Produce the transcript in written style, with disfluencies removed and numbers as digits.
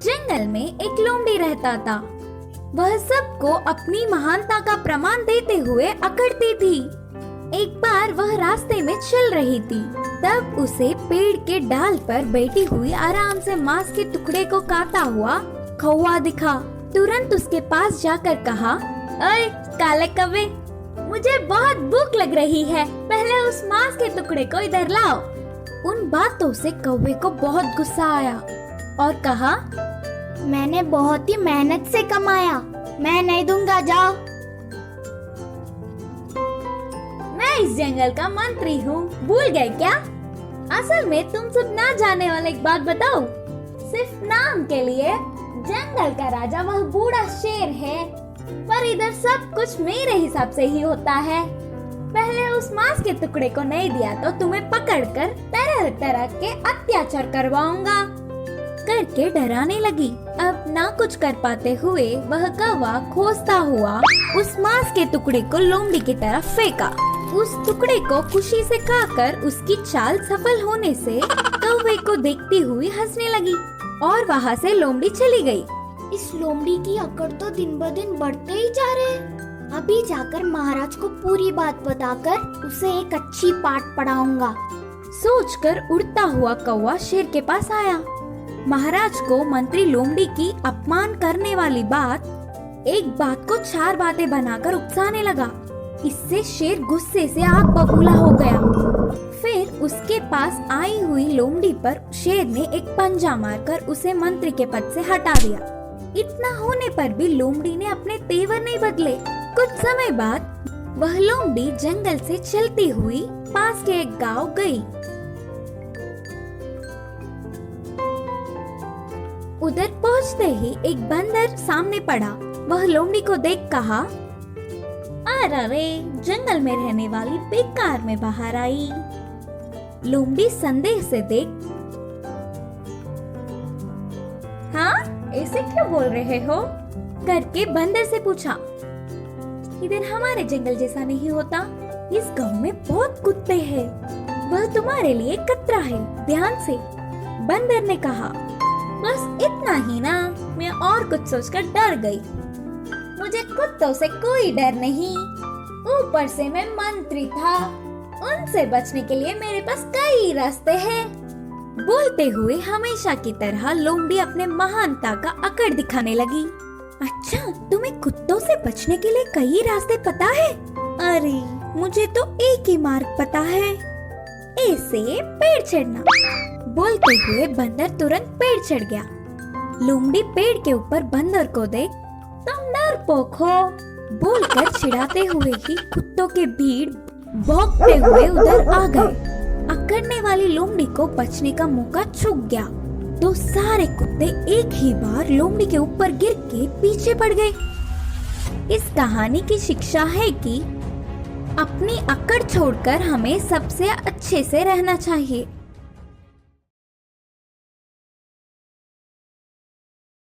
जंगल में एक लोमड़ी रहता था। वह सबको अपनी महानता का प्रमाण देते हुए अकड़ती थी। एक बार वह रास्ते में चल रही थी, तब उसे पेड़ के डाल पर बैठी हुई आराम से मांस के टुकड़े को काटता हुआ कौवा दिखा। तुरंत उसके पास जाकर कहा, अरे काले कौवे, मुझे बहुत भूख लग रही है, पहले उस मांस के टुकड़े को इधर लाओ। उन बातों से कौवे को बहुत गुस्सा आया और कहा, मैंने बहुत ही मेहनत से कमाया, मैं नहीं दूंगा, जाओ। मैं इस जंगल का मंत्री हूँ, भूल गए क्या? असल में तुम सब ना जाने वाला एक बात बताओ, सिर्फ नाम के लिए जंगल का राजा वह बूढ़ा शेर है, पर इधर सब कुछ मेरे हिसाब से ही होता है। पहले उस मांस के टुकड़े को नहीं दिया तो तुम्हें पकड़कर तरह तरह के अत्याचार करवाऊंगा करके डराने लगी। अब ना कुछ कर पाते हुए वह कौवा खोजता हुआ उस मांस के टुकड़े को लोमड़ी की तरफ फेंका। उस टुकड़े को खुशी से खाकर उसकी चाल सफल होने से कौवे को देखती हुई हंसने लगी और वहाँ से लोमड़ी चली गई। इस लोमड़ी की अकड़ तो दिन ब दिन बढ़ते ही जा रहे हैं। अभी जाकर महाराज को पूरी बात बताकर उसे एक अच्छी पाठ पढ़ाऊंगा। सोचकर उड़ता हुआ कौवा शेर के पास आया। महाराज को मंत्री लोमड़ी की अपमान करने वाली एक बात को 4 बातें बनाकर उकसाने लगा। इससे शेर गुस्से से आग बबूला हो गया। फिर उसके पास आई हुई लोमड़ी पर शेर ने एक पंजा मारकर उसे मंत्री के पद से हटा दिया। इतना होने पर भी लोमड़ी ने अपने तेवर नहीं बदले। कुछ समय बाद वह लोमड़ी जंगल से चलती हुई पास के एक गांव गई। उधर पहुंचते ही एक बंदर सामने पड़ा। वह लोमड़ी को देख कहा, अरे जंगल में रहने वाली बेकार में बाहर आई। लोमड़ी संदेह से देख, हाँ ऐसे क्यों बोल रहे हो करके बंदर से पूछा। इधर हमारे जंगल जैसा नहीं होता, इस गांव में बहुत कुत्ते हैं, वह तुम्हारे लिए खतरा है, ध्यान से। बंदर ने कहा, बस इतना ही ना, मैं और कुछ सोचकर डर गई। मुझे कुत्तों से कोई डर नहीं, ऊपर से मैं मंत्री था, उनसे बचने के लिए मेरे पास कई रास्ते हैं। बोलते हुए हमेशा की तरह लोमड़ी अपने महानता का अकड़ दिखाने लगी। अच्छा, तुम्हें कुत्तों से बचने के लिए कई रास्ते पता है? अरे मुझे तो एक ही मार्ग पता है, ऐसे पेड़ चढ़ना। बोलते हुए बंदर तुरंत पेड़ चढ़ गया। लोमड़ी पेड़ के ऊपर बंदर को देख, तुम डरपोक हो बोलकर चिढ़ाते हुए ही कुत्तों के भीड़ भौंकते हुए उधर आ गए। अकड़ने वाली लोमड़ी को बचने का मौका चूक गया तो सारे कुत्ते एक ही बार लोमड़ी के ऊपर गिर के पीछे पड़ गए। इस कहानी की शिक्षा है कि अपनी अकड़ छोड़कर हमें सबसे अच्छे से रहना चाहिए।